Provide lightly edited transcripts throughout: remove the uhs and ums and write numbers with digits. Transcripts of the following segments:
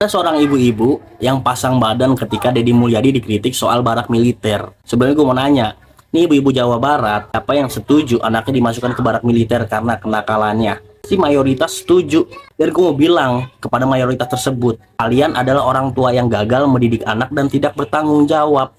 Ada seorang ibu-ibu yang pasang badan ketika Deddy Mulyadi dikritik soal barak militer. Sebenarnya gue mau nanya, nih ibu-ibu Jawa Barat, apa yang setuju anaknya dimasukkan ke barak militer karena kenakalannya? Si mayoritas setuju. Dan gue mau bilang kepada mayoritas tersebut, kalian adalah orang tua yang gagal mendidik anak dan tidak bertanggung jawab.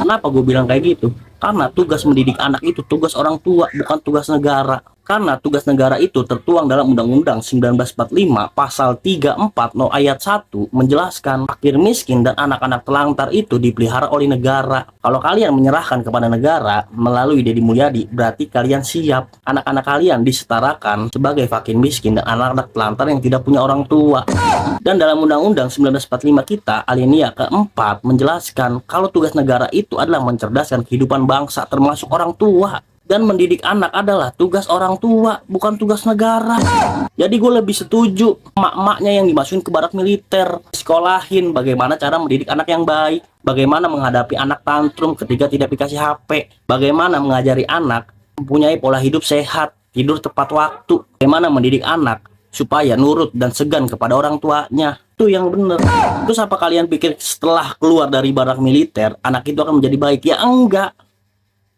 Kenapa gue bilang kayak gitu? Karena tugas mendidik anak itu tugas orang tua, bukan tugas negara. Karena tugas negara itu tertuang dalam Undang-Undang 1945 pasal 34 no ayat 1 menjelaskan fakir miskin dan anak-anak telantar itu dipelihara oleh negara. Kalau kalian menyerahkan kepada negara melalui Deddy Mulyadi, berarti kalian siap. Anak-anak kalian disetarakan sebagai fakir miskin dan anak-anak telantar yang tidak punya orang tua. Dan dalam Undang-Undang 1945 kita, alinea keempat menjelaskan kalau tugas negara itu adalah mencerdaskan kehidupan bangsa termasuk orang tua. Dan mendidik anak adalah tugas orang tua, bukan tugas negara. Jadi gue lebih setuju emak-emaknya yang dimasukin ke barak militer, sekolahin bagaimana cara mendidik anak yang baik, bagaimana menghadapi anak tantrum ketika tidak dikasih HP, bagaimana mengajari anak mempunyai pola hidup sehat, tidur tepat waktu, bagaimana mendidik anak supaya nurut dan segan kepada orang tuanya. Itu yang bener. Terus apa kalian pikir setelah keluar dari barak militer anak itu akan menjadi baik? Ya enggak,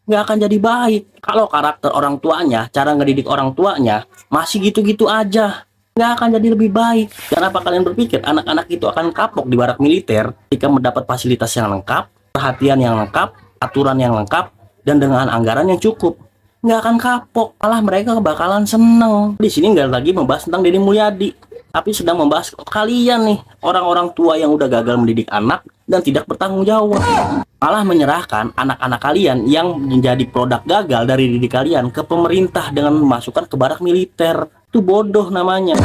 nggak akan jadi baik. Kalau karakter orang tuanya, cara ngedidik orang tuanya masih gitu-gitu aja, nggak akan jadi lebih baik. Dan apa kalian berpikir anak-anak itu akan kapok di barak militer jika mendapat fasilitas yang lengkap, perhatian yang lengkap, aturan yang lengkap, dan dengan anggaran yang cukup? Nggak akan kapok, malah mereka bakalan seneng. Di sini nggak lagi membahas tentang Deddy Mulyadi, tapi sedang membahas kalian nih, orang-orang tua yang udah gagal mendidik anak dan tidak bertanggung jawab, malah menyerahkan anak-anak kalian yang menjadi produk gagal dari didik kalian ke pemerintah dengan memasukkan ke barak militer. Itu bodoh namanya.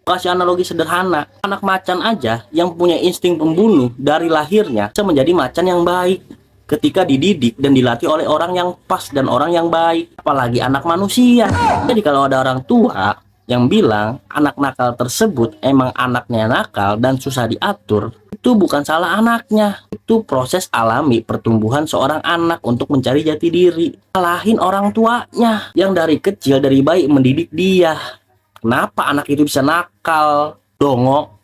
Kasih analogi sederhana, anak macan aja yang punya insting pembunuh dari lahirnya bisa menjadi macan yang baik ketika dididik dan dilatih oleh orang yang pas dan orang yang baik, apalagi anak manusia. Jadi kalau ada orang tua yang bilang anak nakal tersebut emang anaknya nakal dan susah diatur, itu bukan salah anaknya, itu proses alami pertumbuhan seorang anak untuk mencari jati diri. Salahin orang tuanya yang dari kecil, dari bayi mendidik dia. Kenapa anak itu bisa nakal? Dongo.